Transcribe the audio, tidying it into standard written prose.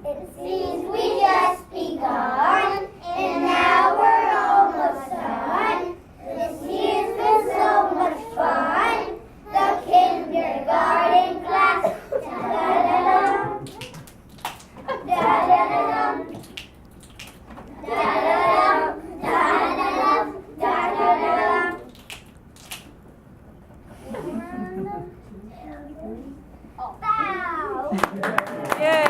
It seems we just begun, and now we're almost done. This year's been so much fun. The kindergarten class. Da-da-da-dum. Da-da-da-dum. Da-da-dum. Da-da-dum. Da-da-dum. Bow. Yay!